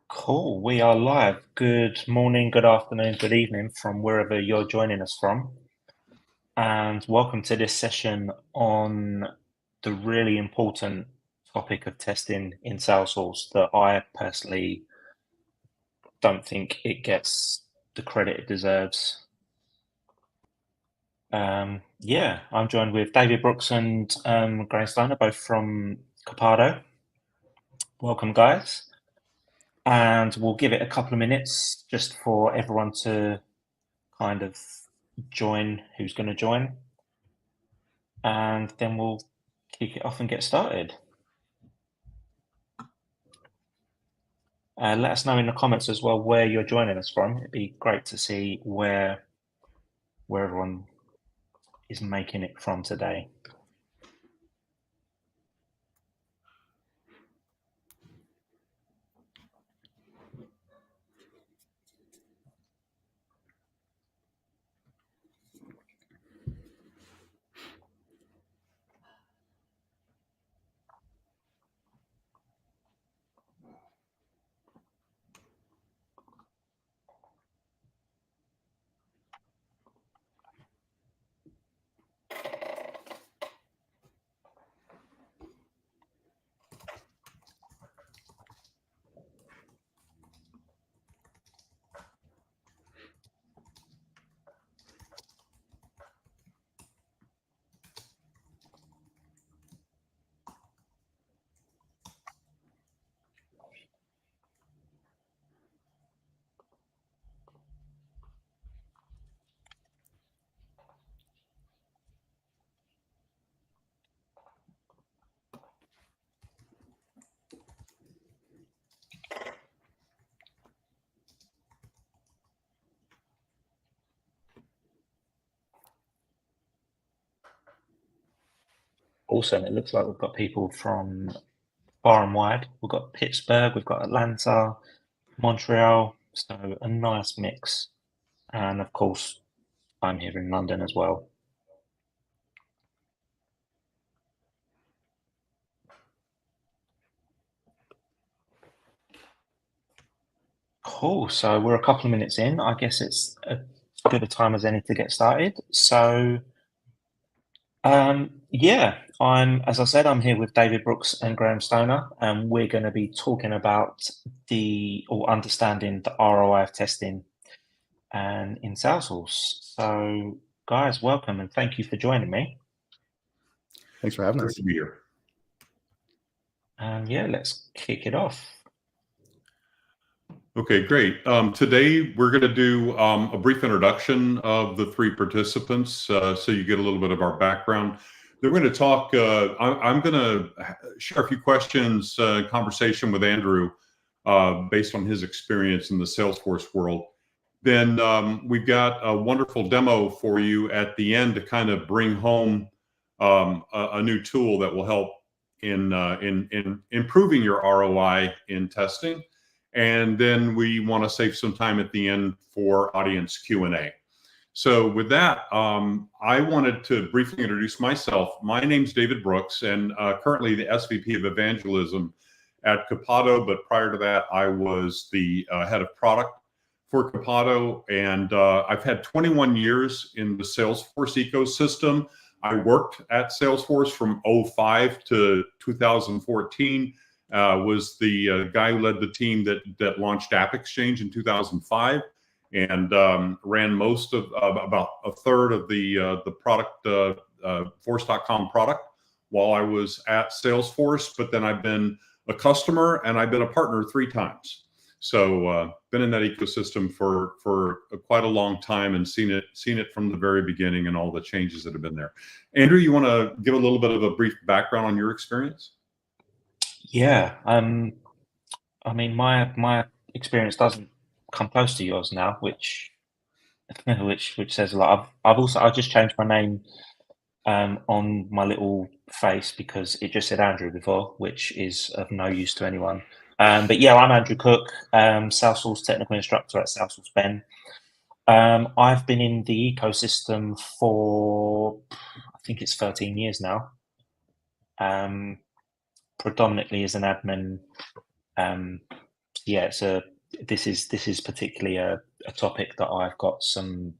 Cool. We are live. Good morning, good afternoon, good evening from wherever you're joining us from. And welcome to this session on the really important topic of testing in Salesforce that I personally don't think it gets the credit it deserves. Yeah, I'm joined with David Brooks and Graham Stoner, both from Copado. Welcome, guys. And we'll give it a couple of minutes just for everyone to kind of join who's going to join, and then we'll kick it off and get started. Let us know in the comments as well where you're joining us from. It'd be great to see where everyone is making it from today. Awesome. It looks like we've got people from far and wide. We've got Pittsburgh, we've got Atlanta, Montreal, so a nice mix. And of course, I'm here in London as well. Cool. So we're a couple of minutes in. I guess it's as good a time as any to get started. So yeah, as I said, I'm here with David Brooks and Graham Stoner, and we're going to be talking about understanding the ROI of testing and in Salesforce. So guys, welcome and thank you for joining me. Thanks for having us. Great to be here. And yeah, let's kick it off. Okay, great. Today we're going to do a brief introduction of the three participants, so you get a little bit of our background. Then we're going to talk. I'm going to share a few questions, conversation with Andrew, based on his experience in the Salesforce world. Then we've got a wonderful demo for you at the end to kind of bring home a new tool that will help in improving your ROI in testing. And then we want to save some time at the end for audience Q&A. So with that, I wanted to briefly introduce myself. My name's David Brooks, and currently the SVP of Evangelism at Copado. But prior to that, I was the head of product for Copado, and I've had 21 years in the Salesforce ecosystem. I worked at Salesforce from 2005 to 2014. Was the guy who led the team that launched App Exchange in 2005, and ran most of about a third of the product Force.com product while I was at Salesforce. But then I've been a customer and I've been a partner 3 times. So been in that ecosystem for quite a long time and seen it from the very beginning and all the changes that have been there. Andrew, you want to give a little bit of a brief background on your experience? Yeah, I mean, my experience doesn't come close to yours now, which says a lot. I just changed my name on my little face because it just said Andrew before, which is of no use to anyone. But yeah, I'm Andrew Cook, Salesforce technical instructor at SalesforceBen. I've been in the ecosystem for, I think it's 13 years now. Predominantly as an admin yeah, this is particularly a topic that I've got some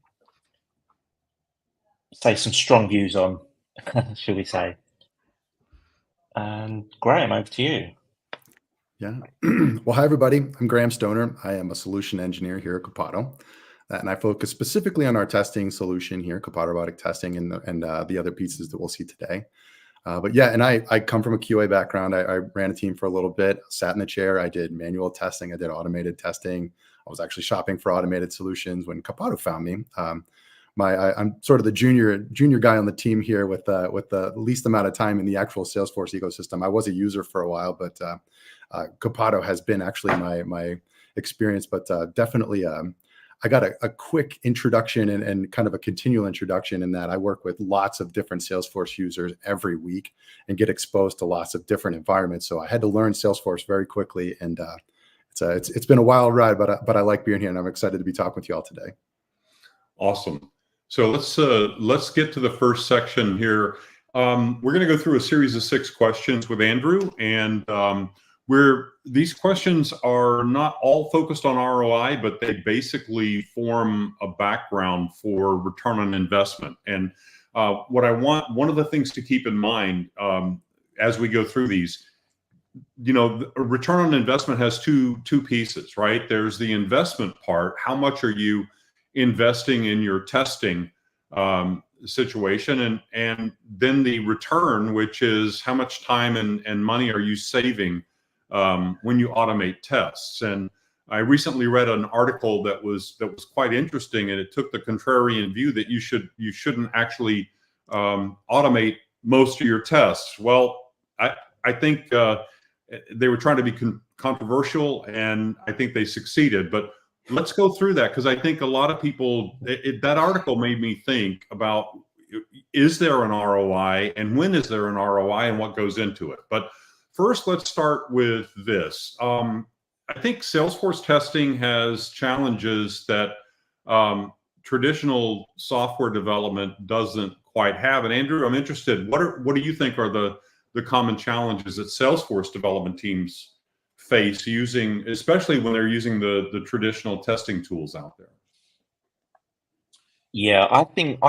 strong views on, shall we say. And Graham, over to you. Yeah. Well, hi, everybody. I'm Graham Stoner. I am a solution engineer here at Copado, and I focus specifically on our testing solution here, Copado Robotic Testing, and the other pieces that we'll see today. But yeah, and I come from a QA background. I ran a team for a little bit, sat in the chair. I did manual testing. I did automated testing. I was actually shopping for automated solutions when Copado found me. I'm sort of the junior guy on the team here with the least amount of time in the actual Salesforce ecosystem. I was a user for a while, but Copado has been actually my experience. But definitely, I got a quick introduction and kind of a continual introduction in that I work with lots of different Salesforce users every week and get exposed to lots of different environments. So I had to learn Salesforce very quickly, and it's been a wild ride, but I like being here, and I'm excited to be talking with you all today. Awesome. So let's get to the first section here. We're going to go through a series of 6 questions with Andrew, and these questions are not all focused on ROI, but they basically form a background for return on investment. And one of the things to keep in mind as we go through these, a return on investment has two pieces, right? There's the investment part. How much are you investing in your testing situation, and then the return, which is how much time and money are you saving when you automate tests. And I recently read an article that was quite interesting, and it took the contrarian view that you shouldn't actually automate most of your tests. Well, I think they were trying to be controversial, and I think they succeeded. But let's go through that, because I think a lot of people, that article made me think about, is there an ROI, and when is there an ROI, and what goes into it? But first, let's start with this. I think Salesforce testing has challenges that traditional software development doesn't quite have. And Andrew, I'm interested, what do you think are the common challenges that Salesforce development teams face especially when they're using the traditional testing tools out there? Yeah, I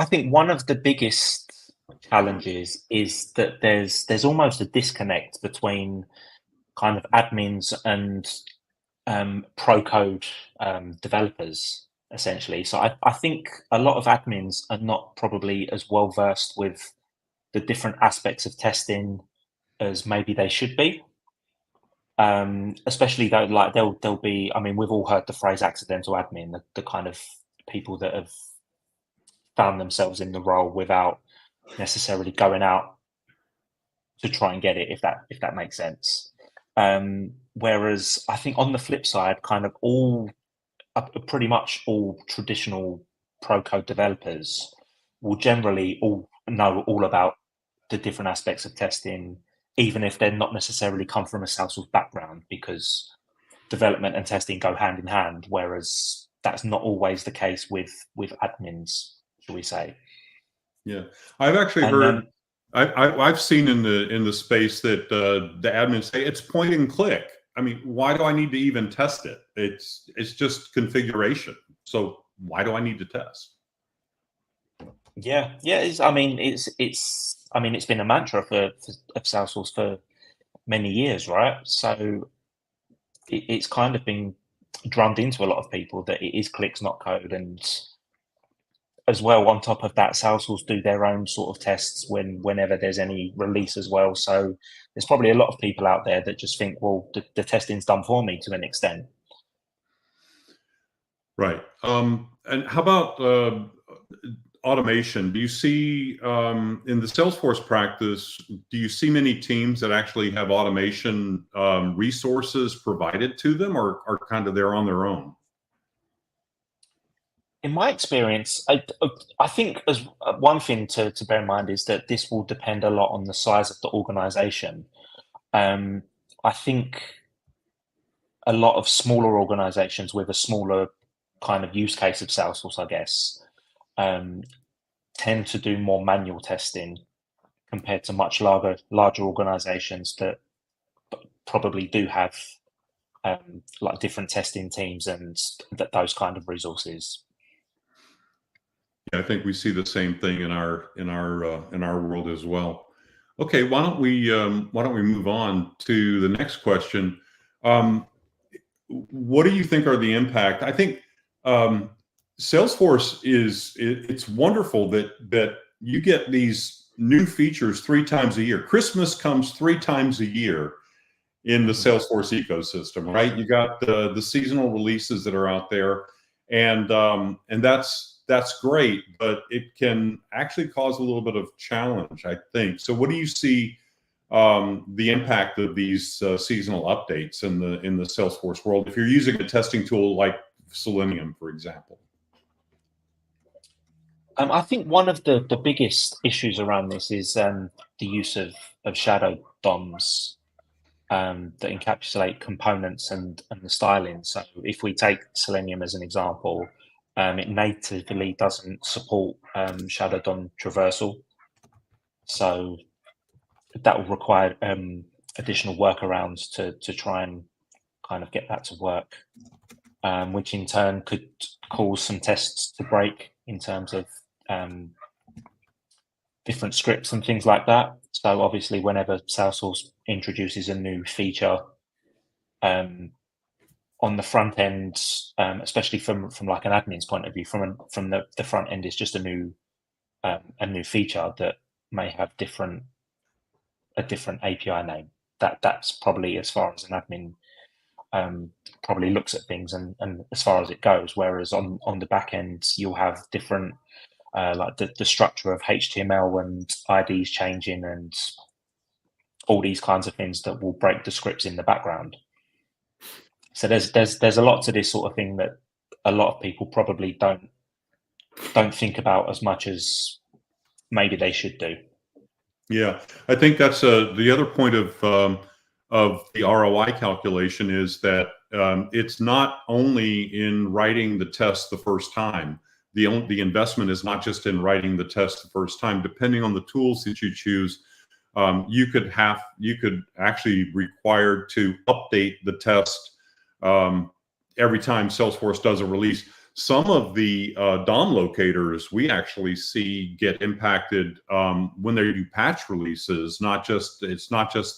think one of the biggest challenges is that there's almost a disconnect between kind of admins and pro code developers, essentially. So I think a lot of admins are not probably as well versed with the different aspects of testing as maybe they should be. Especially though, like there'll be, I mean, we've all heard the phrase accidental admin, the kind of people that have found themselves in the role without necessarily going out to try and get it, if that makes sense. Whereas I think on the flip side, kind of pretty much all traditional pro code developers will generally all know all about the different aspects of testing, even if they're not necessarily come from a Salesforce background, because development and testing go hand in hand, whereas that's not always the case with admins, shall we say. Yeah, I've actually heard, I've seen in the space that the admins say it's point and click. I mean, why do I need to even test it? It's just configuration. So why do I need to test? Yeah. It's been a mantra of Salesforce for many years, right? So it's kind of been drummed into a lot of people that it is clicks, not code. And as well, on top of that, Salesforce do their own sort of tests whenever there's any release as well. So there's probably a lot of people out there that just think, well, the testing's done for me to an extent. Right. And how about automation? Do you see in the Salesforce practice, do you see many teams that actually have automation resources provided to them, or are kind of they're on their own? In my experience, I think as one thing to bear in mind is that this will depend a lot on the size of the organization. I think a lot of smaller organizations with a smaller kind of use case of Salesforce, I guess, tend to do more manual testing compared to much larger organizations that probably do have like different testing teams and those kind of resources. Yeah, I think we see the same thing in our world as well. Okay, why don't we move on to the next question? What do you think are the impact? I think Salesforce it's wonderful that you get these new features 3 times a year. Christmas comes 3 times a year in the Salesforce ecosystem, right? You got the seasonal releases that are out there, and that's great, but it can actually cause a little bit of challenge, I think. So, what do you see the impact of these seasonal updates in the Salesforce world if you're using a testing tool like Selenium, for example? I think one of the biggest issues around this is the use of shadow DOMs that encapsulate components and the styling. So if we take Selenium as an example, it natively doesn't support shadow DOM traversal. So that will require additional workarounds to try and kind of get that to work, which in turn could cause some tests to break in terms of different scripts and things like that. So obviously, whenever Salesforce introduces a new feature on the front end, especially from like an admin's point of view, from the front end is just a new feature that may have a different API name. That's probably as far as an admin probably looks at things and as far as it goes. Whereas on the back end, you'll have different like the structure of HTML and IDs changing and all these kinds of things that will break the scripts in the background. So there's a lot to this sort of thing that a lot of people probably don't think about as much as maybe they should do. Yeah, I think that's the other point of the ROI calculation is that it's not only in writing the test the first time. The investment is not just in writing the test the first time. Depending on the tools that you choose, you could actually required to update the test every time Salesforce does a release. Some of the DOM locators we actually see get impacted when they do patch releases. It's not just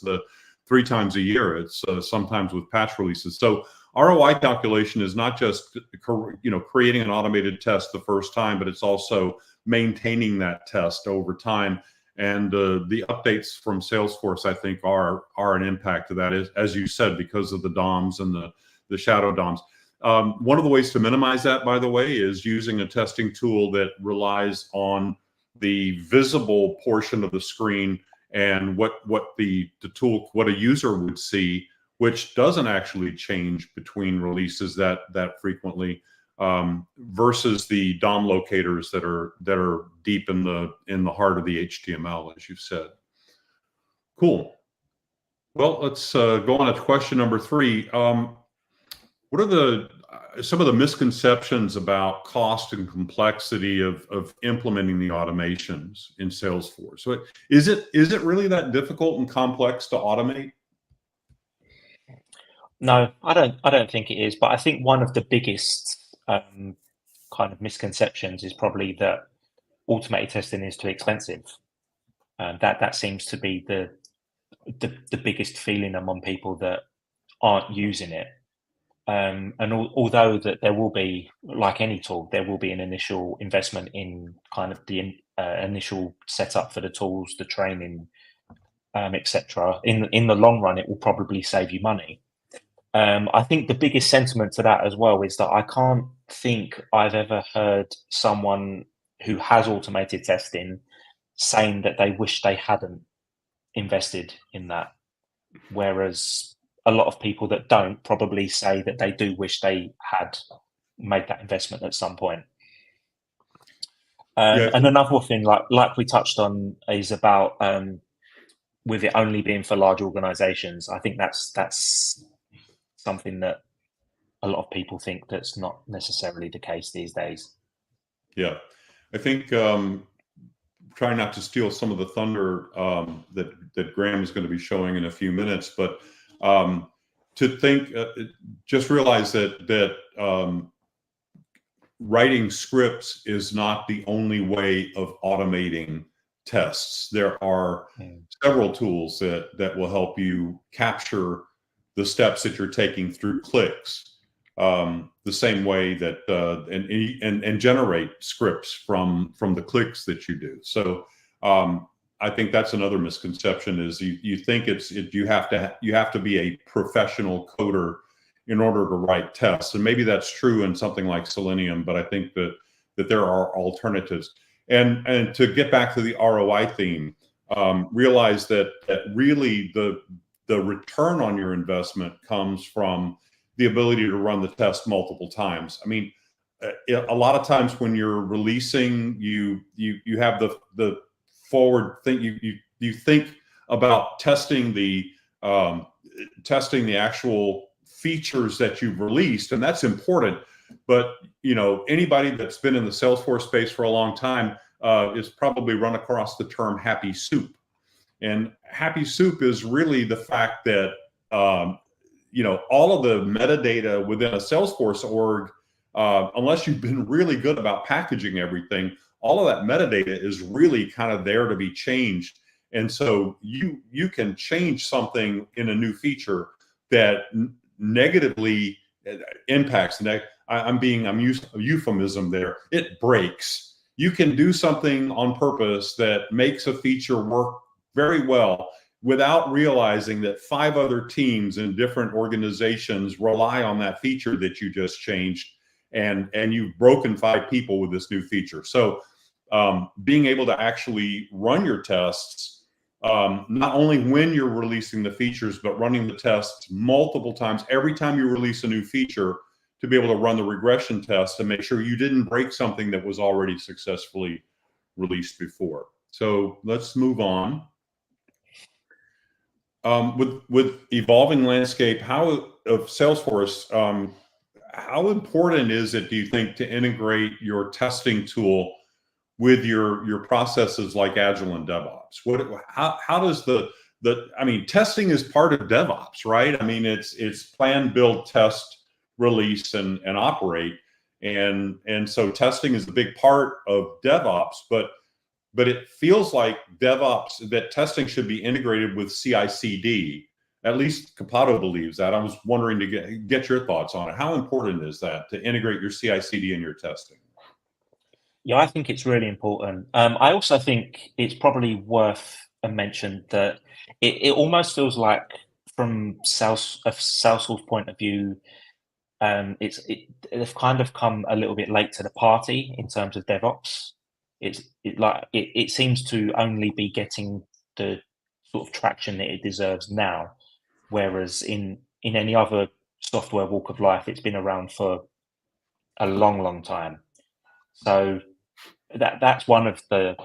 the 3 times a year. It's sometimes with patch releases. So ROI calculation is not just creating an automated test the first time, but it's also maintaining that test over time. And the updates from Salesforce, I think, are an impact to that, as you said, because of the DOMs and the shadow DOMs. One of the ways to minimize that, by the way, is using a testing tool that relies on the visible portion of the screen and what a user would see, which doesn't actually change between releases that frequently, versus the DOM locators that are deep in the heart of the HTML, as you said. Cool. Well, let's go on to question number 3. What are some of the misconceptions about cost and complexity of implementing the automations in Salesforce? So is it really that difficult and complex to automate? No, I don't think it is. But I think one of the biggest kind of misconceptions is probably that automated testing is too expensive. That seems to be the biggest feeling among people that aren't using it. And although that there will be, like any tool, there will be an initial investment in kind of the initial setup for the tools, the training, etc. In the long run, it will probably save you money. I think the biggest sentiment to that as well is that I can't think I've ever heard someone who has automated testing saying that they wish they hadn't invested in that, whereas a lot of people that don't probably say that they do wish they had made that investment at some point. And another thing, like we touched on, is about with it only being for large organizations. I think that's something that a lot of people think that's not necessarily the case these days. Yeah, I think trying not to steal some of the thunder that Graham is going to be showing in a few minutes, but to think, just realize that writing scripts is not the only way of automating tests. There are several tools that will help you capture the steps that you're taking through clicks, the same way that and generate scripts from the clicks that you do. So I think that's another misconception, is you think you have to be a professional coder in order to write tests. And maybe that's true in something like Selenium, but I think that there are alternatives. And to get back to the ROI theme, realize that really the return on your investment comes from the ability to run the test multiple times. I mean, a lot of times when you're releasing, you have the forward thing. You think about testing the actual features that you've released, and that's important. But anybody that's been in the Salesforce space for a long time is probably run across the term happy soup. And happy soup is really the fact that all of the metadata within a Salesforce org, unless you've been really good about packaging everything, all of that metadata is really kind of there to be changed. And so you can change something in a new feature that negatively impacts. I'm using a euphemism there. It breaks. You can do something on purpose that makes a feature work very well without realizing that 5 other teams in different organizations rely on that feature that you just changed, and you've broken 5 people with this new feature. So being able to actually run your tests, not only when you're releasing the features, but running the tests multiple times, every time you release a new feature, to be able to run the regression test to make sure you didn't break something that was already successfully released before. So let's move on. With evolving landscape, of Salesforce, how important is it, do you think, to integrate your testing tool with your processes like Agile and DevOps? How does testing is part of DevOps, right? I mean, it's plan, build, test, release, and operate, and so testing is a big part of DevOps, but it feels like that testing should be integrated with CI/CD. At least Copado believes that. I was wondering to get your thoughts on it. How important is that, to integrate your CI/CD in your testing? Yeah, I think it's really important. I also think it's probably worth a mention that it almost feels like, from a Salesforce point of view, they've kind of come a little bit late to the party in terms of DevOps. It seems to only be getting the sort of traction that it deserves now, whereas in any other software walk of life, it's been around for a long time. So that's one of the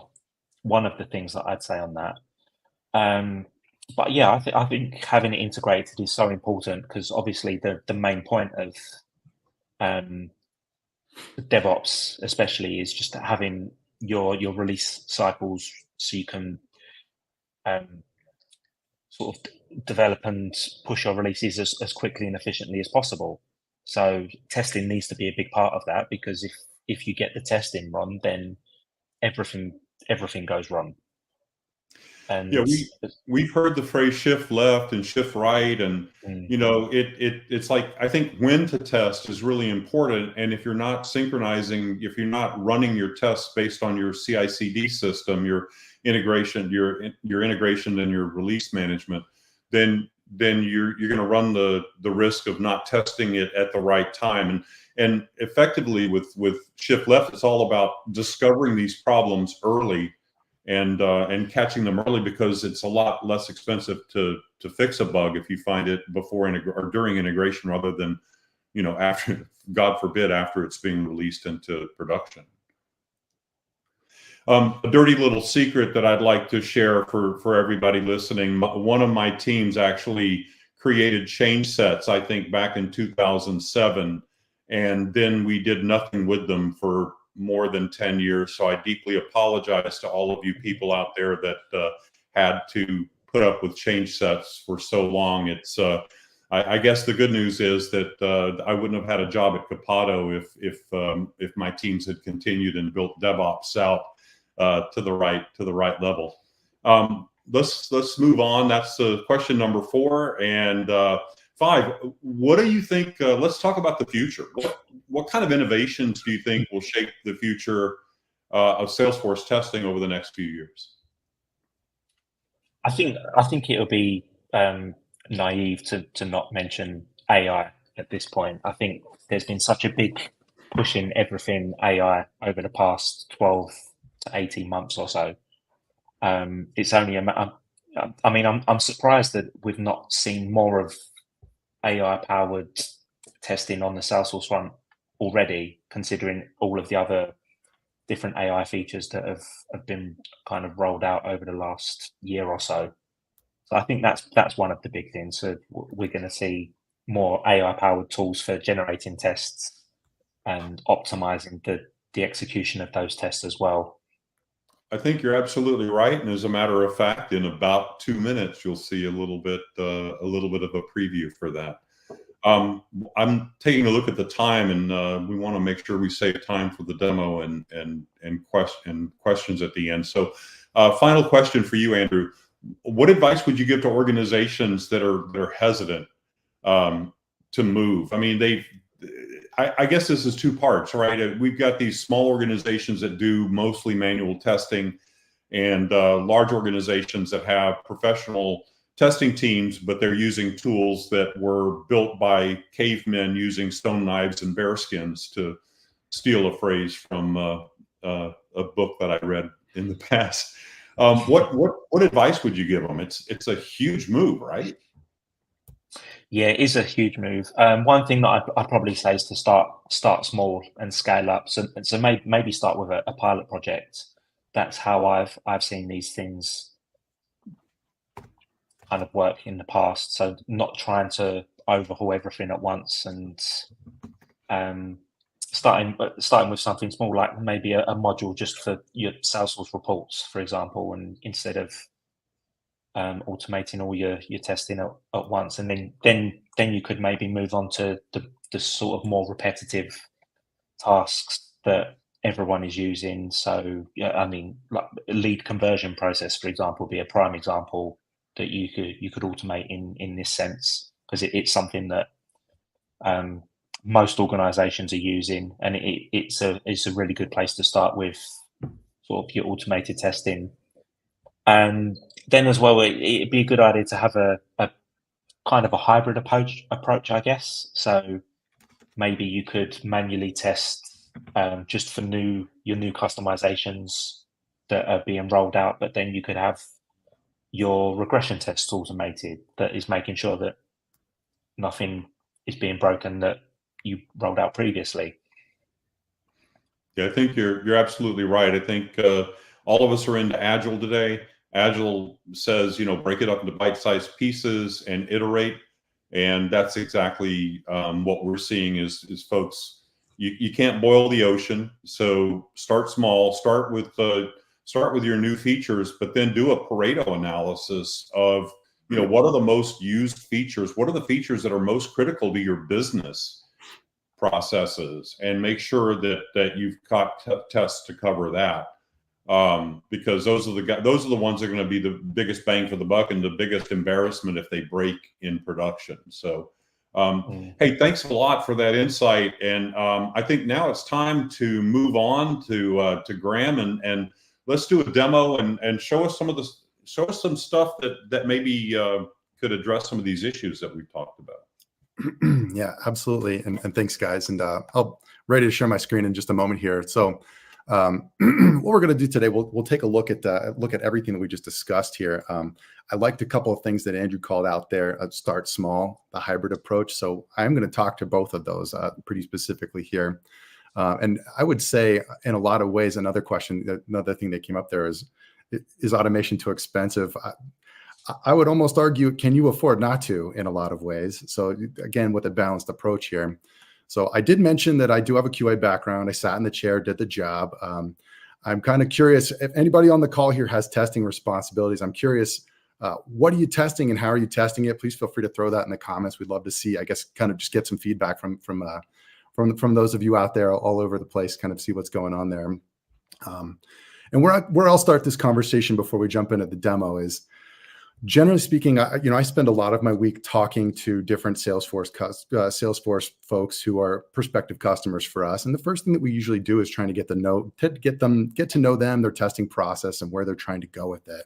things that I'd say on that. But yeah, I think having it integrated is so important, because obviously the main point of DevOps especially is just having your release cycles, so you can sort of develop and push your releases as quickly and efficiently as possible. So testing needs to be a big part of that, because if you get the testing wrong, then everything goes wrong. And yeah, we've heard the phrase shift left and shift right, and it's like, I think when to test is really important. And if you're not synchronizing, if you're not running your tests based on your CI/CD system, your integration and your release management, then you're going to run the risk of not testing it at the right time. And effectively with shift left, it's all about discovering these problems early and catching them early, because it's a lot less expensive to fix a bug if you find it before or during integration, rather than after, God forbid, after it's being released into production. A dirty little secret that I'd like to share for everybody listening: one of my teams actually created change sets, I think back in 2007, and then we did nothing with them for more than 10 years. So I deeply apologize to all of you people out there that had to put up with change sets for so long. It's I guess the good news is that I wouldn't have had a job at Copado if my teams had continued and built DevOps out to the right level. Let's move on. That's question number 4 and 5. What do you think? Let's talk about the future. What kind of innovations do you think will shape the future of Salesforce testing over the next few years? I think it'll be naive to not mention AI at this point. I think there's been such a big push in everything AI over the past 12 to 18 months or so. It's only I'm surprised that we've not seen more of AI powered testing on the Salesforce front already, considering all of the other different AI features that have been kind of rolled out over the last year or so. So I think that's one of the big things. So we're going to see more AI powered tools for generating tests and optimizing the execution of those tests as well. I think you're absolutely right, and as a matter of fact, in about 2 minutes, you'll see a little bit of a preview for that. I'm taking a look at the time, and we want to make sure we save time for the demo and questions at the end. So, final question for you, Andrew: what advice would you give to organizations that are hesitant to move? I mean, I guess this is 2 parts, right? We've got these small organizations that do mostly manual testing, and large organizations that have professional testing teams, but they're using tools that were built by cavemen using stone knives and bear skins, to steal a phrase from a book that I read in the past. What advice would you give them? It's a huge move, right? Yeah, it is a huge move. One thing that I'd probably say is to start small and scale up. So maybe start with a pilot project. That's how I've seen these things kind of work in the past. So not trying to overhaul everything at once, and starting with something small, like maybe a module just for your Salesforce reports, for example, and instead of automating all your testing at once, and then you could maybe move on to the sort of more repetitive tasks that everyone is using. So yeah, I mean, like lead conversion process, for example, would be a prime example that you could automate in this sense, because it's something that most organizations are using, and it's a really good place to start with sort of your automated testing. And then as well, it'd be a good idea to have a kind of a hybrid approach, I guess. So maybe you could manually test just for your new customizations that are being rolled out, but then you could have your regression tests automated, that is making sure that nothing is being broken that you rolled out previously. Yeah, I think you're absolutely right. I think all of us are into Agile today. Agile says, break it up into bite-sized pieces and iterate. And that's exactly what we're seeing is folks, you can't boil the ocean. So start small, start with your new features, but then do a Pareto analysis of, what are the most used features? What are the features that are most critical to your business processes? And make sure that you've got tests to cover that. Because those are the ones that are going to be the biggest bang for the buck and the biggest embarrassment if they break in production. So, hey, thanks a lot for that insight. And I think now it's time to move on to Graham, and let's do a demo and show us some stuff that maybe could address some of these issues that we've talked about. Yeah, absolutely. And thanks, guys. And I'll ready to share my screen in just a moment here. So what we're going to do today, we'll take a look at everything that we just discussed here. I liked a couple of things that Andrew called out there. Start small, the hybrid approach. So I'm going to talk to both of those pretty specifically here. And I would say, in a lot of ways, another thing that came up there is automation too expensive? I would almost argue, can you afford not to, in a lot of ways? So again, with a balanced approach here. So I did mention that I do have a QA background. I sat in the chair, did the job. I'm kind of curious if anybody on the call here has testing responsibilities. I'm curious, What are you testing and how are you testing it? Please feel free to throw that in the comments. We'd love to see, I guess, kind of just get some feedback from those of you out there all over the place, kind of see what's going on there. And where I'll start this conversation before we jump into the demo is, generally speaking, I spend a lot of my week talking to different Salesforce folks who are prospective customers for us. And the first thing that we usually do is trying to get to know them, their testing process, and where they're trying to go with it.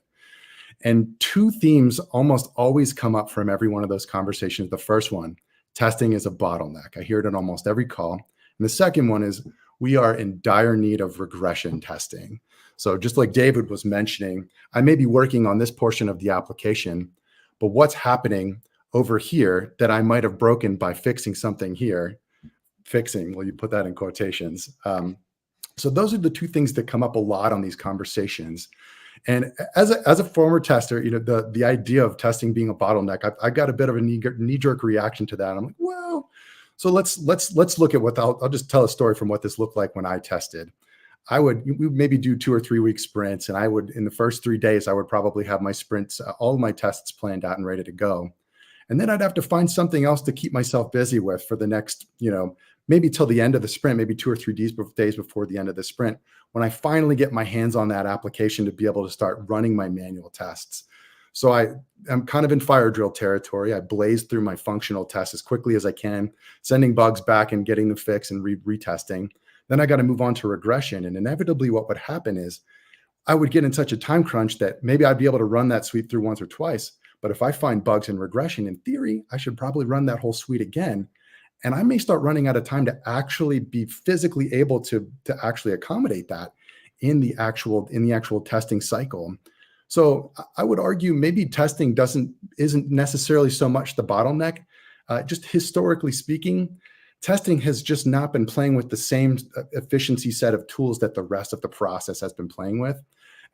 And two themes almost always come up from every one of those conversations. The first one, testing is a bottleneck. I hear it on almost every call. And the second one is, we are in dire need of regression testing. So just like David was mentioning, I may be working on this portion of the application, but what's happening over here that I might have broken by fixing something here? Fixing, well, you put that in quotations. So those are the two things that come up a lot on these conversations. And as a former tester, the idea of testing being a bottleneck, I got a bit of a knee-jerk reaction to that. I'm like, well, so let's look at I'll just tell a story from what this looked like when I tested. We would maybe do 2 or 3 week sprints, and in the first 3 days, I would probably have my sprints, all of my tests planned out and ready to go. And then I'd have to find something else to keep myself busy with for the next, maybe till the end of the sprint, maybe 2 or 3 days before the end of the sprint, when I finally get my hands on that application to be able to start running my manual tests. So I'm kind of in fire drill territory. I blaze through my functional tests as quickly as I can, sending bugs back and getting them fixed and retesting. Then I got to move on to regression. And inevitably what would happen is I would get in such a time crunch that maybe I'd be able to run that suite through once or twice. But if I find bugs in regression, in theory, I should probably run that whole suite again. And I may start running out of time to actually be physically able to actually accommodate that in the actual testing cycle. So I would argue maybe testing isn't necessarily so much the bottleneck. Just historically speaking, testing has just not been playing with the same efficiency set of tools that the rest of the process has been playing with.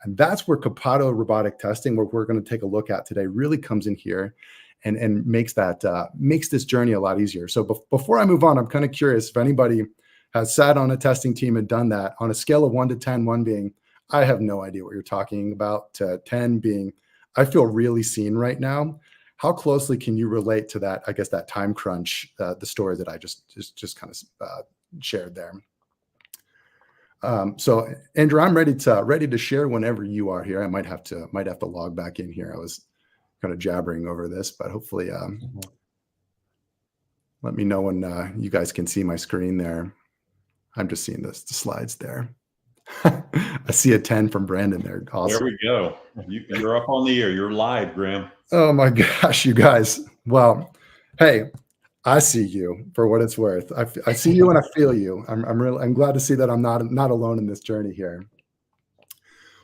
And that's where Copado Robotic Testing, where we're going to take a look at today, really comes in here and makes this journey a lot easier. So before I move on, I'm kind of curious if anybody has sat on a testing team and done that on a scale of 1 to 10, 1 being, I have no idea what you're talking about, to 10 being, I feel really seen right now. How closely can you relate to that, I guess, that time crunch, the story that I just kind of shared there? So Andrew, I'm ready to share whenever you are here. I might have to log back in here. I was kind of jabbering over this, but hopefully let me know when you guys can see my screen there. I'm just seeing the slides there. I see a 10 from Brandon there. Awesome. There we go. You're up on the air. You're live, Graham. Oh my gosh, you guys. Well, hey, I see you for what it's worth. I see you and I feel you. I'm glad to see that I'm not alone in this journey here.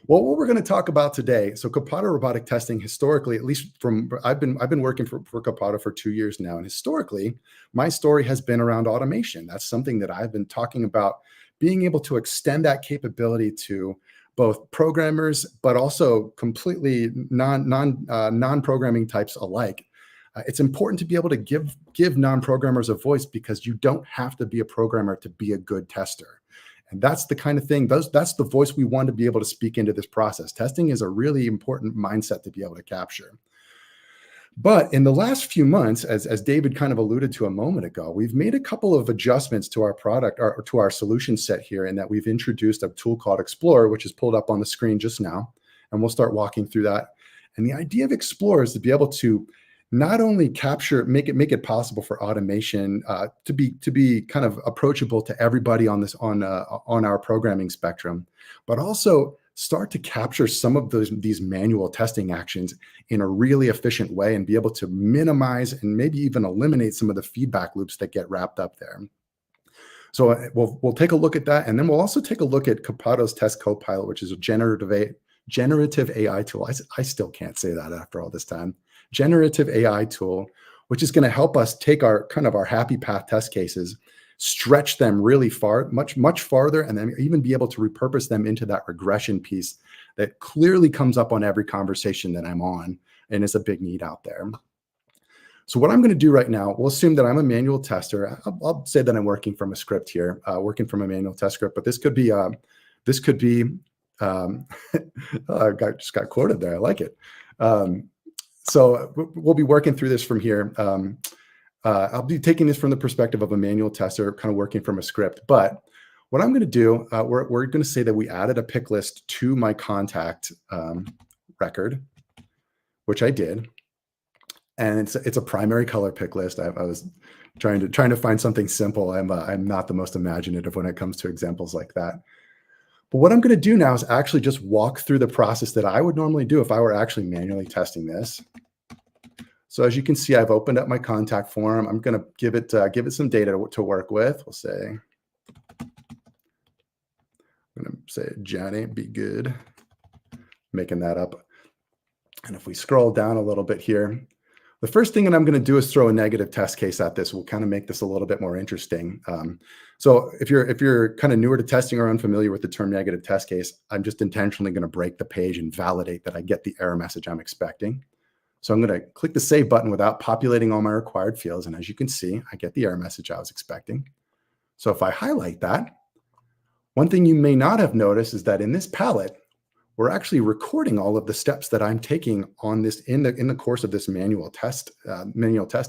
Well, what we're going to talk about today, so Copado Robotic Testing, historically, at least I've been working for Copado for 2 years now, and historically, my story has been around automation. That's something that I've been talking about, being able to extend that capability to both programmers, but also completely non-programming types alike. It's important to be able to give non-programmers a voice, because you don't have to be a programmer to be a good tester. And that's the kind of thing, that's the voice we want to be able to speak into this process. Testing is a really important mindset to be able to capture. But in the last few months, as David kind of alluded to a moment ago, we've made a couple of adjustments to our product, or to our solution set here, in that we've introduced a tool called Explorer, which is pulled up on the screen just now. And we'll start walking through that. And the idea of Explorer is to be able to not only make it possible for automation to be kind of approachable to everybody on our programming spectrum, but also start to capture some of these manual testing actions in a really efficient way, and be able to minimize and maybe even eliminate some of the feedback loops that get wrapped up there. So we'll take a look at that, and then we'll also take a look at Copado's Test Copilot, which is a generative AI tool. I still can't say that after all this time. Generative AI tool, which is going to help us take our happy path test cases, stretch them really far, much farther, and then even be able to repurpose them into that regression piece that clearly comes up on every conversation that I'm on, and is a big need out there. So what I'm going to do right now, we'll assume that I'm a manual tester. I'll say that I'm working from a script here, working from a manual test script, but this could be I just got quoted there. I like it. So we'll be working through this from here. I'll be taking this from the perspective of a manual tester, kind of working from a script. But what I'm going to do, we're going to say that we added a pick list to my contact record, which I did, and it's a primary color pick list. I was trying to find something simple. I'm not the most imaginative when it comes to examples like that. But what I'm going to do now is actually just walk through the process that I would normally do if I were actually manually testing this. So as you can see, I've opened up my contact form. I'm going to give it some data to work with. We'll say, I'm going to say, Johnny, be good. Making that up. And if we scroll down a little bit here, the first thing that I'm going to do is throw a negative test case at this. We'll kind of make this a little bit more interesting. So if you're kind of newer to testing or unfamiliar with the term negative test case, I'm just intentionally going to break the page and validate that I get the error message I'm expecting. So I'm going to click the save button without populating all my required fields. And as you can see, I get the error message I was expecting. So if I highlight that, one thing you may not have noticed is that in this palette, we're actually recording all of the steps that I'm taking on this in the course of this manual test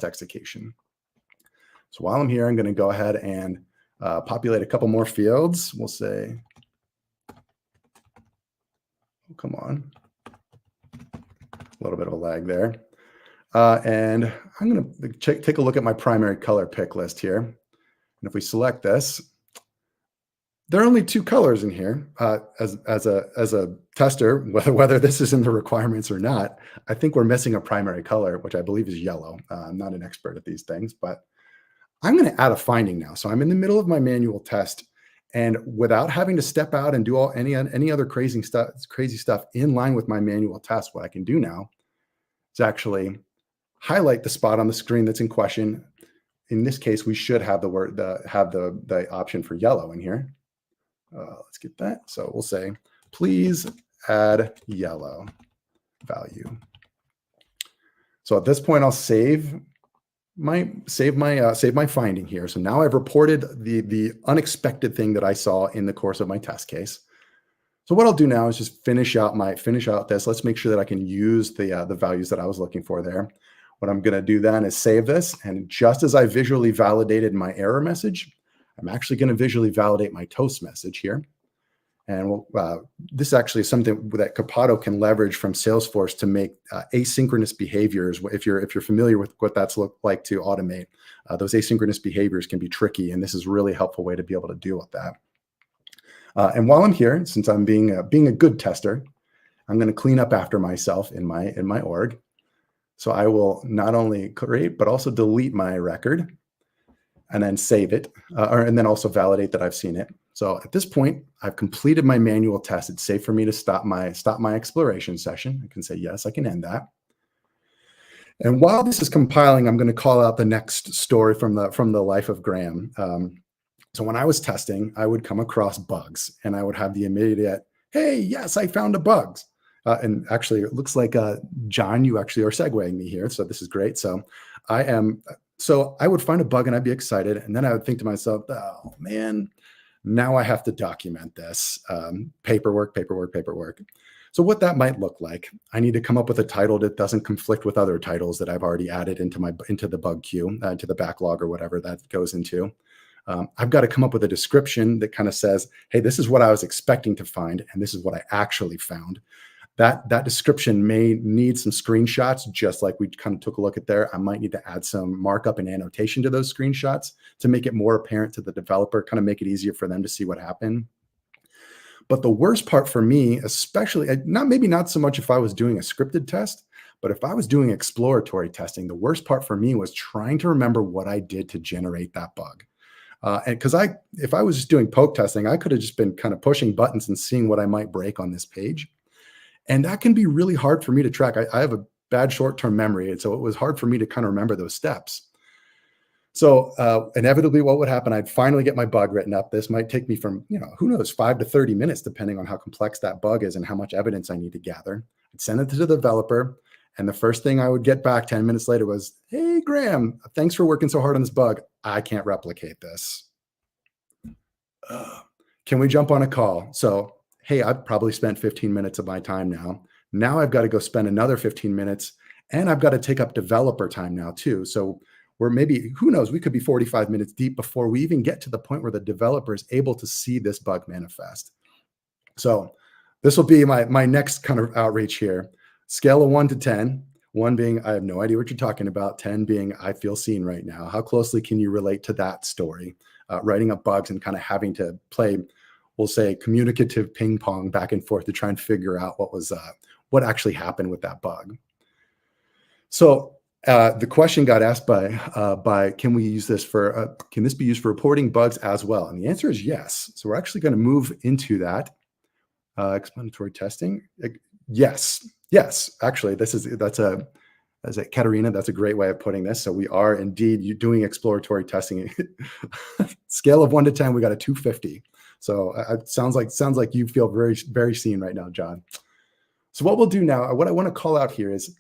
execution. So while I'm here, I'm going to go ahead and populate a couple more fields. We'll say, oh, come on, a little bit of a lag there. And I'm going to take a look at my primary color pick list here. And if we select this, there are only two colors in here. As a tester, whether this is in the requirements or not, I think we're missing a primary color, which I believe is yellow. I'm not an expert at these things, but I'm going to add a finding now. So I'm in the middle of my manual test, and without having to step out and do any other crazy stuff in line with my manual test, what I can do now is actually highlight the spot on the screen that's in question. In this case, we should have the option for yellow in here. Let's get that. So we'll say, please add yellow value. So at this point, I'll save my finding here. So now I've reported the unexpected thing that I saw in the course of my test case. So what I'll do now is just finish out this. Let's make sure that I can use the values that I was looking for there. What I'm going to do then is save this. And just as I visually validated my error message, I'm actually going to visually validate my toast message here. And this actually is something that Copado can leverage from Salesforce to make asynchronous behaviors. If you're familiar with what that's looked like to automate, those asynchronous behaviors can be tricky, and this is a really helpful way to be able to deal with that. And while I'm here, since I'm being a good tester, I'm going to clean up after myself in my org. So I will not only create but also delete my record, and then save it, and then also validate that I've seen it. So at this point, I've completed my manual test. It's safe for me to stop my exploration session. I can say, yes, I can end that. And while this is compiling, I'm going to call out the next story from the life of Graham. So when I was testing, I would come across bugs, and I would have the immediate, hey, yes, I found a bug. And actually, it looks like, John, you actually are segueing me here. So this is great. So I would find a bug and I'd be excited. And then I would think to myself, oh man, now I have to document this. Paperwork. So what that might look like, I need to come up with a title that doesn't conflict with other titles that I've already added into the bug queue, to the backlog or whatever that goes into. I've got to come up with a description that kind of says, hey, this is what I was expecting to find, and this is what I actually found. That description may need some screenshots, just like we kind of took a look at there. I might need to add some markup and annotation to those screenshots to make it more apparent to the developer, kind of make it easier for them to see what happened. But the worst part for me, especially, maybe not so much if I was doing a scripted test, but if I was doing exploratory testing, the worst part for me was trying to remember what I did to generate that bug. And because if I was just doing poke testing, I could have just been kind of pushing buttons and seeing what I might break on this page. And that can be really hard for me to track. I have a bad short-term memory, and so it was hard for me to kind of remember those steps. So inevitably, what would happen? I'd finally get my bug written up. This might take me from, who knows, 5 to 30 minutes, depending on how complex that bug is and how much evidence I need to gather. I'd send it to the developer, and the first thing I would get back 10 minutes later was, hey, Graham, thanks for working so hard on this bug. I can't replicate this. Can we jump on a call? So, hey, I've probably spent 15 minutes of my time now. Now I've got to go spend another 15 minutes And I've got to take up developer time now too. So we're maybe, who knows, we could be 45 minutes deep before we even get to the point where the developer is able to see this bug manifest. So this will be my next kind of outreach here. Scale of 1 to 10, 1 being, I have no idea what you're talking about, 10 being, I feel seen right now. How closely can you relate to that story? Writing up bugs and kind of having to play, we'll say, communicative ping pong back and forth to try and figure out what actually happened with that bug. So the question got asked by can we use this for, can this be used for reporting bugs as well? And the answer is yes. So we're actually going to move into that. Explanatory testing. Yes. Actually, as a Katerina, that's a great way of putting this. So we are indeed doing exploratory testing. Scale of 1 to 10, we got a 250. So it sounds like you feel very, very seen right now, John. So what we'll do now, what I want to call out here is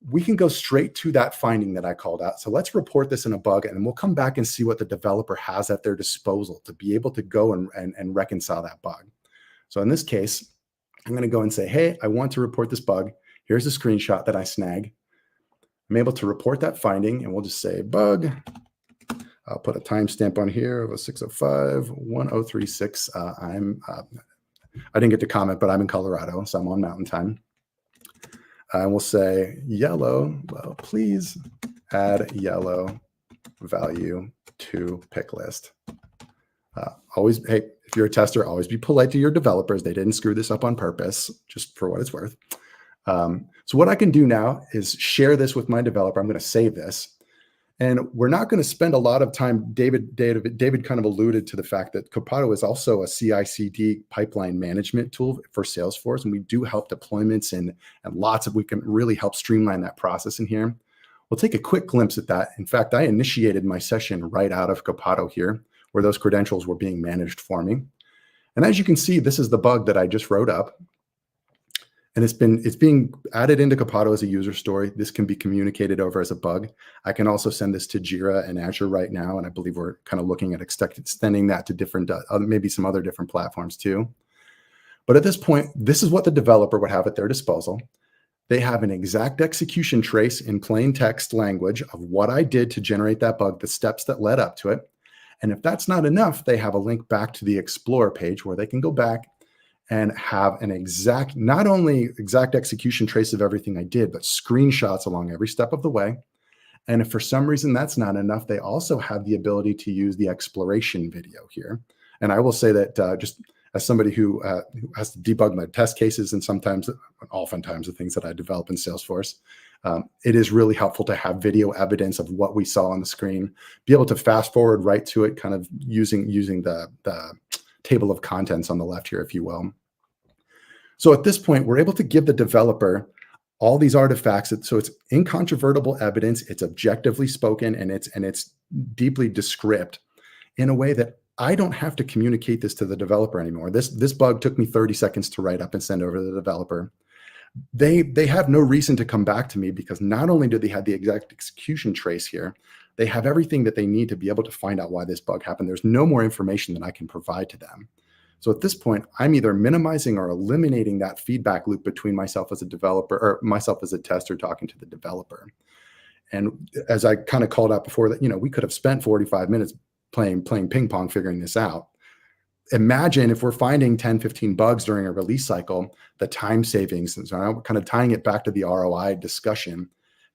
we can go straight to that finding that I called out. So let's report this in a bug, and we'll come back and see what the developer has at their disposal to be able to go and reconcile that bug. So in this case, I'm going to go and say, hey, I want to report this bug. Here's a screenshot that I snag. I'm able to report that finding, and we'll just say bug. I'll put a timestamp on here of a 6:05:1036. I didn't get to comment, but I'm in Colorado, so I'm on Mountain Time. And we'll say yellow. Well, please add yellow value to pick list. Always, hey, if you're a tester, always be polite to your developers. They didn't screw this up on purpose, just for what it's worth. So what I can do now is share this with my developer. I'm going to save this. And we're not going to spend a lot of time. David kind of alluded to the fact that Copado is also a CI/CD pipeline management tool for Salesforce. And we do help deployments and we can really help streamline that process in here. We'll take a quick glimpse at that. In fact, I initiated my session right out of Copado here, where those credentials were being managed for me. And as you can see, this is the bug that I just wrote up. And it's being added into Copado as a user story. This can be communicated over as a bug. I can also send this to Jira and Azure right now. And I believe we're kind of looking at extending that to different, maybe some other different platforms too. But at this point, this is what the developer would have at their disposal. They have an exact execution trace in plain text language of what I did to generate that bug, the steps that led up to it. And if that's not enough, they have a link back to the Explorer page where they can go back and have an exact, not only exact execution trace of everything I did, but screenshots along every step of the way. And if for some reason that's not enough, they also have the ability to use the exploration video here. And I will say that just as somebody who has to debug my test cases and oftentimes the things that I develop in Salesforce, it is really helpful to have video evidence of what we saw on the screen, be able to fast forward right to it, kind of using the table of contents on the left here, if you will. So at this point, we're able to give the developer all these artifacts. So it's incontrovertible evidence, it's objectively spoken, and it's deeply descript in a way that I don't have to communicate this to the developer anymore. This bug took me 30 seconds to write up and send over to the developer. They have no reason to come back to me because not only do they have the exact execution trace here, they have everything that they need to be able to find out why this bug happened. There's no more information that I can provide to them. So at this point, I'm either minimizing or eliminating that feedback loop between myself as a developer or myself as a tester talking to the developer. And as I kind of called out before, that we could have spent 45 minutes playing ping pong figuring this out. Imagine if we're finding 10, 15 bugs during a release cycle, the time savings. And so I'm kind of tying it back to the ROI discussion.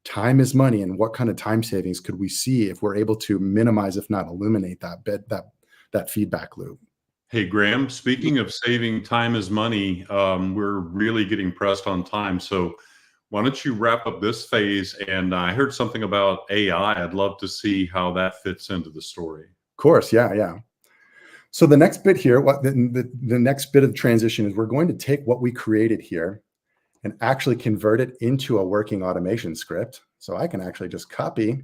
Time is money, and what kind of time savings could we see if we're able to minimize, if not eliminate, that feedback loop? Hey, Graham, speaking of saving time is money, we're really getting pressed on time. So why don't you wrap up this phase? And I heard something about AI. I'd love to see how that fits into the story. Of course, yeah. So the next bit here, the next bit of transition is we're going to take what we created here and actually convert it into a working automation script. So I can actually just copy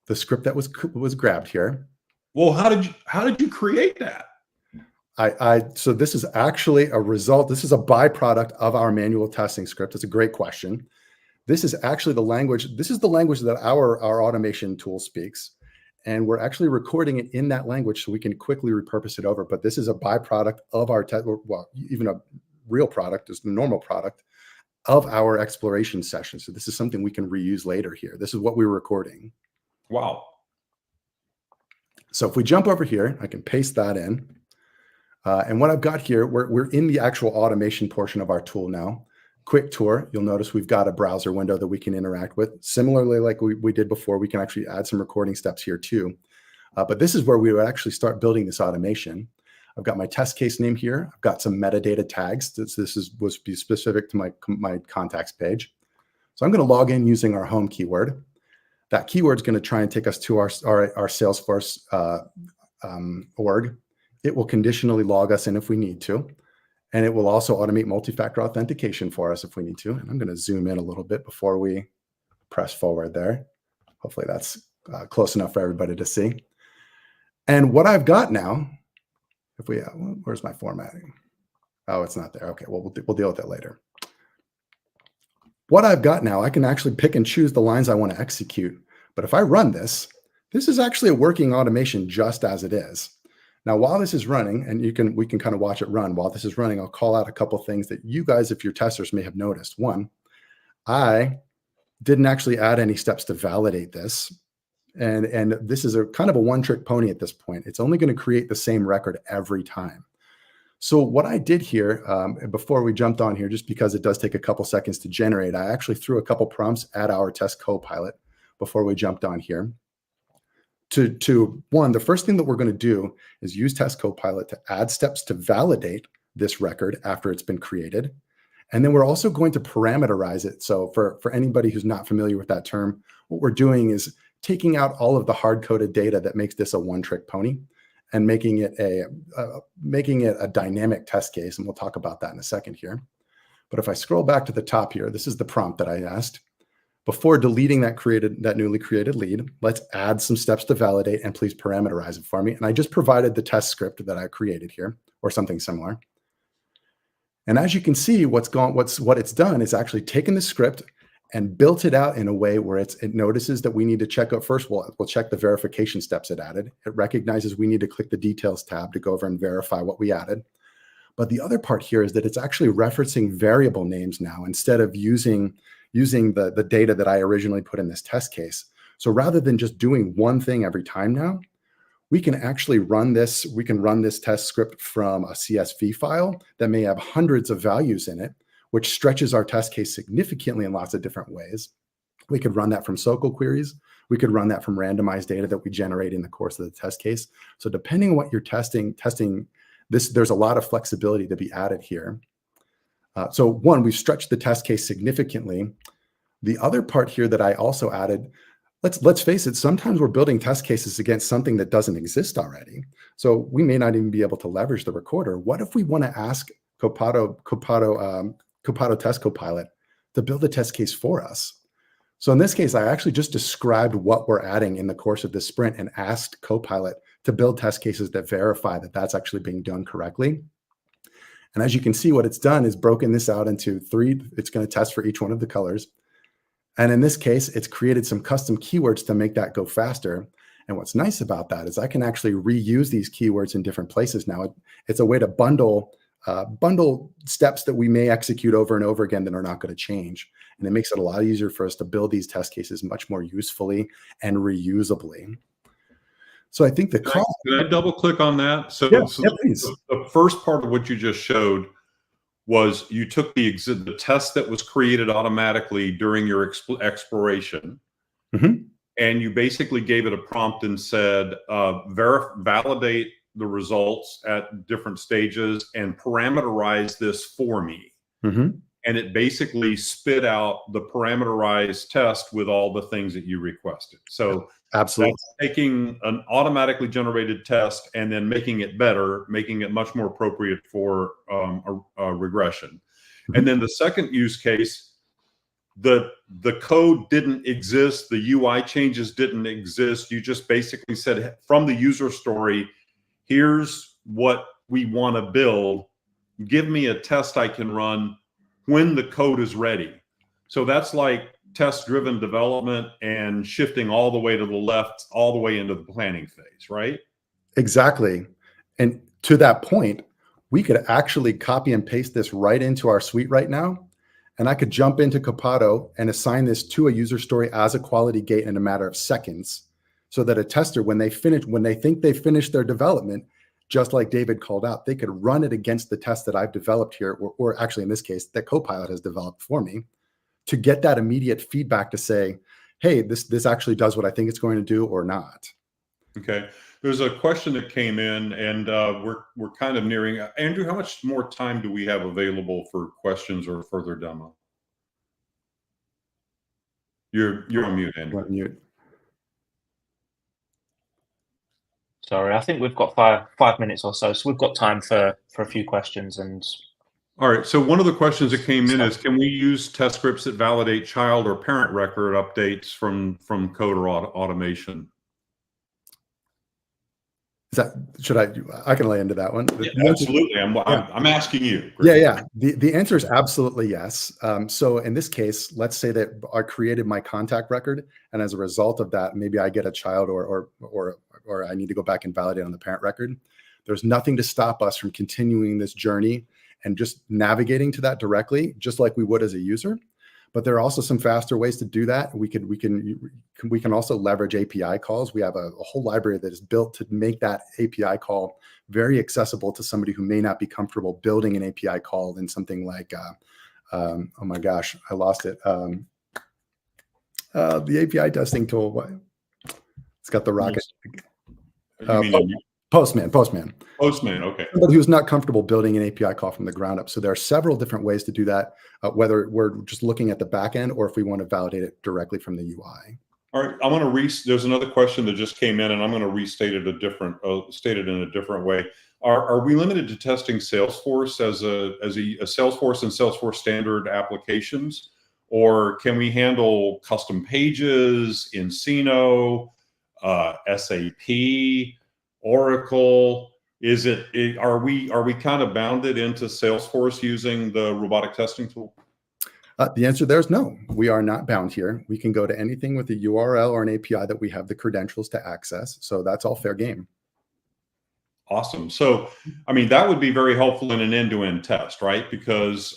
the script that was grabbed here. Well, how did you create that? So this is actually a result. This is a byproduct of our manual testing script. It's a great question. This is actually the language. This is the language that our automation tool speaks. And we're actually recording it in that language so we can quickly repurpose it over. But this is a byproduct of our test, well, even a real product is the normal product of our exploration session. So this is something we can reuse later here. This is what we were recording. Wow. So if we jump over here, I can paste that in. And what I've got here, we're in the actual automation portion of our tool now. Quick tour, you'll notice we've got a browser window that we can interact with. Similarly, like we did before, we can actually add some recording steps here too. But this is where we would actually start building this automation. I've got my test case name here. I've got some metadata tags. This was be specific to my contacts page. So I'm going to log in using our home keyword. That keyword is going to try and take us to our Salesforce org. It will conditionally log us in if we need to. And it will also automate multi-factor authentication for us if we need to. And I'm going to zoom in a little bit before we press forward there. Hopefully that's close enough for everybody to see. And what I've got now, if we, where's my formatting? Oh, it's not there. Okay, well, we'll deal with it later. What I've got now, I can actually pick and choose the lines I want to execute. But if I run this, this is actually a working automation just as it is. Now, while this is running, and we can kind of watch it run. While this is running, I'll call out a couple of things that you guys, if you're testers, may have noticed. One, I didn't actually add any steps to validate this. And this is a kind of a one-trick pony at this point. It's only going to create the same record every time. So what I did here, before we jumped on here, just because it does take a couple seconds to generate, I actually threw a couple prompts at our test copilot before we jumped on here. One, the first thing that we're going to do is use test copilot to add steps to validate this record after it's been created. And then we're also going to parameterize it. So for anybody who's not familiar with that term, what we're doing is taking out all of the hard-coded data that makes this a one-trick pony and making it a dynamic test case. And we'll talk about that in a second here. But if I scroll back to the top here, this is the prompt that I asked. Before deleting that newly created lead, let's add some steps to validate and please parameterize it for me. And I just provided the test script that I created here or something similar. And as you can see, what it's done is actually taken the script and built it out in a way where it notices that we need to check out first. We'll check the verification steps it added. It recognizes we need to click the details tab to go over and verify what we added. But the other part here is that it's actually referencing variable names now instead of using the data that I originally put in this test case. So rather than just doing one thing every time now, we can actually run this. We can run this test script from a CSV file that may have hundreds of values in it, which stretches our test case significantly in lots of different ways. We could run that from SQL queries. We could run that from randomized data that we generate in the course of the test case. So depending on what you're testing this, there's a lot of flexibility to be added here. So one, we've stretched the test case significantly. The other part here that I also added, let's face it, sometimes we're building test cases against something that doesn't exist already. So we may not even be able to leverage the recorder. What if we want to ask Copado Test Copilot to build a test case for us? So in this case, I actually just described what we're adding in the course of this sprint and asked Copilot to build test cases that verify that that's actually being done correctly. And as you can see, what it's done is broken this out into 3. It's going to test for each one of the colors. And in this case, it's created some custom keywords to make that go faster. And what's nice about that is I can actually reuse these keywords in different places now. It's a way to bundle steps that we may execute over and over again that are not going to change. And it makes it a lot easier for us to build these test cases much more usefully and reusably. So I think can I double click on that? So, please. The first part of what you just showed was you took the test that was created automatically during your exploration, and you basically gave it a prompt and said, validate the results at different stages and parameterize this for me. And it basically spit out the parameterized test with all the things that you requested. So absolutely, that's taking an automatically generated test and then making it better, making it much more appropriate for a regression. And then the second use case, the code didn't exist, the UI changes didn't exist. You just basically said from the user story, here's what we want to build. Give me a test I can run when the code is ready. So that's like test-driven development and shifting all the way to the left, all the way into the planning phase, right? Exactly. And to that point, we could actually copy and paste this right into our suite right now And I could jump into Copado and assign this to a user story as a quality gate in a matter of seconds, so that a tester, when they think they finished their development, just like David called out, they could run it against the test that I've developed here, or actually in this case, that Copilot has developed for me, to get that immediate feedback to say, hey, this actually does what I think it's going to do or not. Okay. There's a question that came in, and we're kind of nearing. Andrew, how much more time do we have available for questions or further demo? You're on mute, Andrew. Mute. Sorry, I think we've got five minutes or so we've got time for a few questions. And all right. So one of the questions that came in is, can we use test scripts that validate child or parent record updates from code or automation? Is that, should I can lay into that one? Yeah, absolutely. I'm asking you. Yeah. The answer is absolutely yes. So in this case, let's say that I created my contact record, and as a result of that, maybe I get a child or I need to go back and validate on the parent record. There's nothing to stop us from continuing this journey and just navigating to that directly, just like we would as a user. But there are also some faster ways to do that. We can also leverage API calls. We have a whole library that is built to make that API call very accessible to somebody who may not be comfortable building an API call in something like, oh my gosh, I lost it. The API testing tool. What? It's got the rocket. Postman. Okay. Somebody who's not comfortable building an API call from the ground up. So there are several different ways to do that, whether we're just looking at the back end or if we want to validate it directly from the UI. All right, I'm going to there's another question that just came in, and I'm going to restate it state it in a different way. Are we limited to testing Salesforce as a Salesforce and Salesforce standard applications, or can we handle custom pages, Encino, SAP, Oracle? Are we kind of bounded into Salesforce using the robotic testing tool? The answer there is no. We are not bound here. We can go to anything with a URL or an API that we have the credentials to access. So that's all fair game. Awesome. So, I mean, that would be very helpful in an end-to-end test, right? Because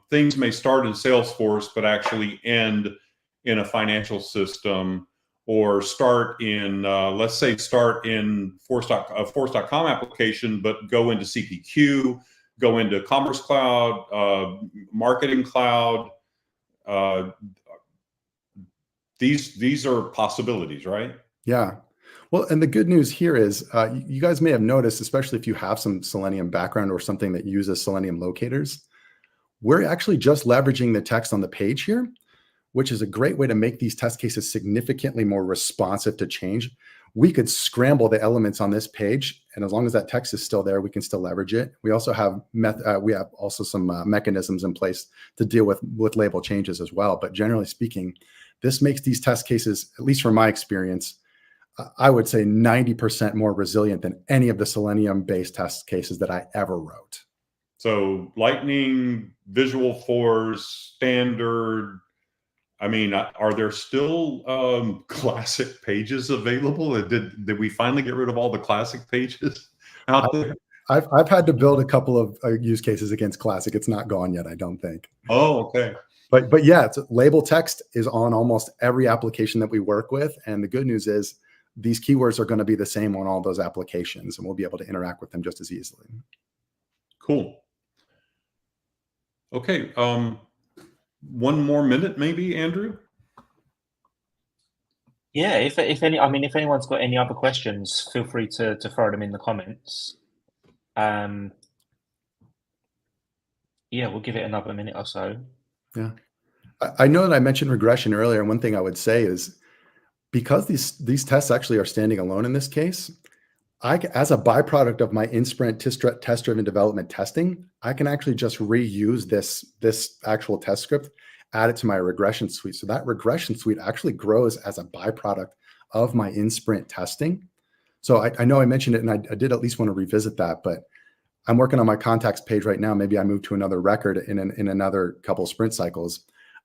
things may start in Salesforce, but actually end in a financial system, or start in, let's say, start in Force.com application, but go into CPQ, go into Commerce Cloud, Marketing Cloud. These are possibilities, right? Yeah. Well, and the good news here is you guys may have noticed, especially if you have some Selenium background or something that uses Selenium locators, we're actually just leveraging the text on the page here, which is a great way to make these test cases significantly more responsive to change. We could scramble the elements on this page, and as long as that text is still there, we can still leverage it. We also have some mechanisms in place to deal with label changes as well. But generally speaking, this makes these test cases, at least from my experience, I would say 90% more resilient than any of the Selenium-based test cases that I ever wrote. So Lightning, Visual Force, Standard. I mean, are there still classic pages available? Did we finally get rid of all the classic pages out there? I've had to build a couple of use cases against classic. It's not gone yet, I don't think. Oh, okay. But yeah, label text is on almost every application that we work with. And the good news is these keywords are going to be the same on all those applications, and we'll be able to interact with them just as easily. Cool. Okay. One more minute, maybe, Andrew? Yeah, if anyone's got any other questions, feel free to throw them in the comments. Yeah, we'll give it another minute or so. Yeah. I know that I mentioned regression earlier, and one thing I would say is because these tests actually are standing alone in this case, as a byproduct of my in-sprint test-driven development testing, I can actually just reuse this actual test script, add it to my regression suite. So that regression suite actually grows as a byproduct of my in-sprint testing. So I know I mentioned it, and I did at least want to revisit that, but I'm working on my contacts page right now. Maybe I move to another record in another couple of sprint cycles.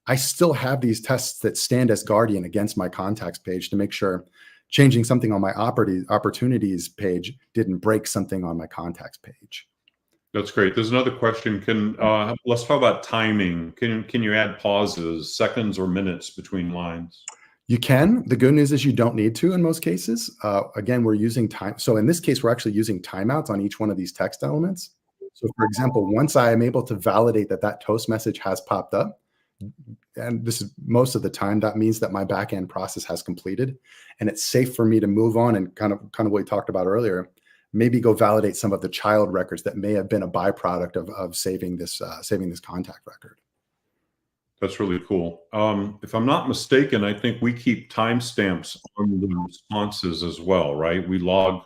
I still have these tests that stand as guardian against my contacts page to make sure changing something on my opportunities page didn't break something on my contacts page. That's great. There's another question. Let's talk about timing. Can you add pauses, seconds or minutes between lines? You can. The good news is you don't need to in most cases. Again, we're using time. So in this case, we're actually using timeouts on each one of these text elements. So for example, once I am able to validate that that toast message has popped up, and this is most of the time, that means that my backend process has completed and it's safe for me to move on and kind of what we talked about earlier, maybe go validate some of the child records that may have been a byproduct of saving this contact record. That's really cool. If I'm not mistaken, I think we keep timestamps on the responses as well, right? We log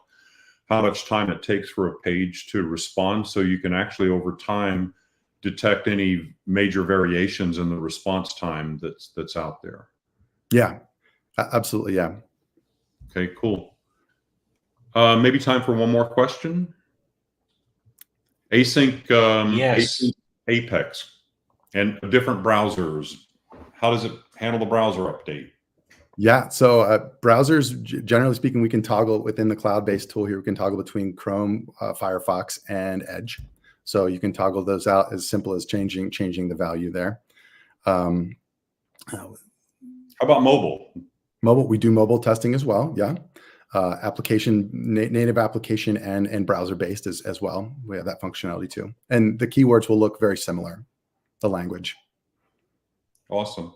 how much time it takes for a page to respond, so you can actually over time detect any major variations in the response time that's out there. Yeah, absolutely. Yeah. Okay, cool. Maybe time for one more question. Async, Yes. Async Apex and different browsers. How does it handle the browser update? Yeah, so browsers, generally speaking, we can toggle within the cloud-based tool here. We can toggle between Chrome, Firefox, and Edge. So you can toggle those out as simple as changing the value there. How about mobile? Mobile, we do mobile testing as well. Yeah, native application and browser-based as well. We have that functionality too, and the keywords will look very similar. The language. Awesome.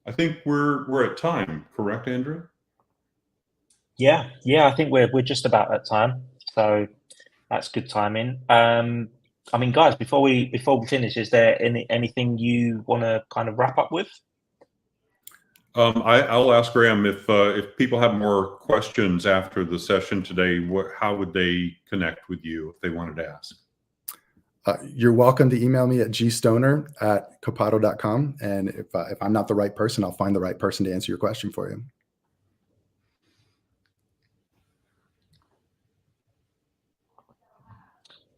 I think we're at time, correct, Andrew? Yeah, I think we're just about at time, so that's good timing. I mean, guys, before we finish, is there anything you want to kind of wrap up with? I'll ask Graham if people have more questions after the session today. How would they connect with you if they wanted to ask? You're welcome to email me at gstoner@copado.com. And if I'm not the right person, I'll find the right person to answer your question for you.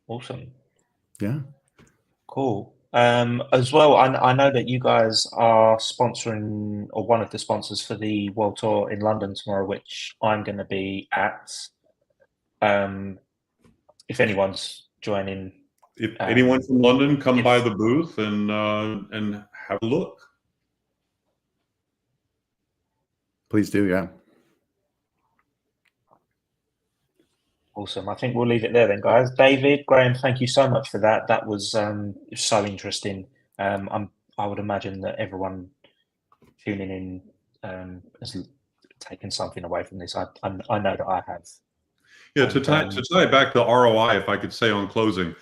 Awesome. Yeah. Cool. As well, I know that you guys are sponsoring, or one of the sponsors for the World Tour in London tomorrow, which I'm going to be at. If anyone's joining, If anyone from London, come by the booth and have a look. Please do, yeah. Awesome. I think we'll leave it there then, guys. David, Graham, thank you so much for that. That was so interesting. I would imagine that everyone tuning in has taken something away from this. I know that I have. Yeah, to tie it back to ROI, if I could say on closing,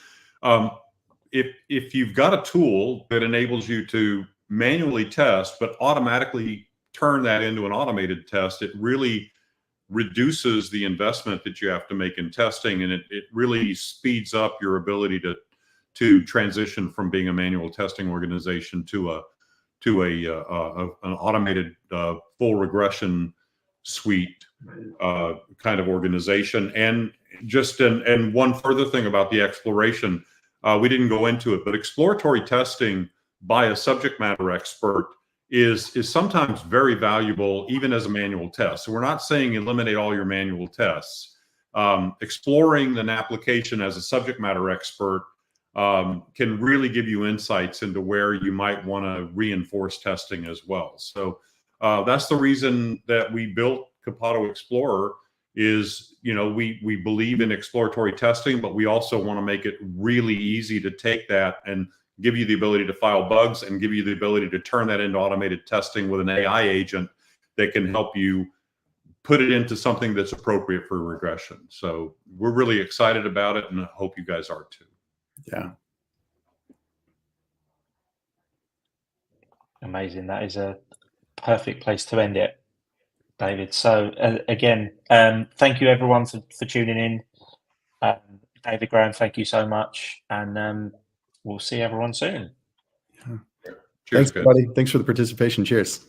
if you've got a tool that enables you to manually test, but automatically turn that into an automated test, it really reduces the investment that you have to make in testing, and it really speeds up your ability to transition from being a manual testing organization to an automated full regression suite kind of organization. And one further thing about the exploration, we didn't go into it, but exploratory testing by a subject matter expert is sometimes very valuable even as a manual test. So we're not saying eliminate all your manual tests. Exploring an application as a subject matter expert can really give you insights into where you might want to reinforce testing as well. So that's the reason that we built Copado Explorer. Is, we believe in exploratory testing, but we also want to make it really easy to take that and give you the ability to file bugs and give you the ability to turn that into automated testing with an AI agent that can help you put it into something that's appropriate for regression. So we're really excited about it, and I hope you guys are too. Yeah. Amazing. That is a perfect place to end it, David. So again, thank you everyone for tuning in. David, Graham, thank you so much, and we'll see everyone soon. Yeah. Cheers, thanks, everybody. Thanks for the participation. Cheers.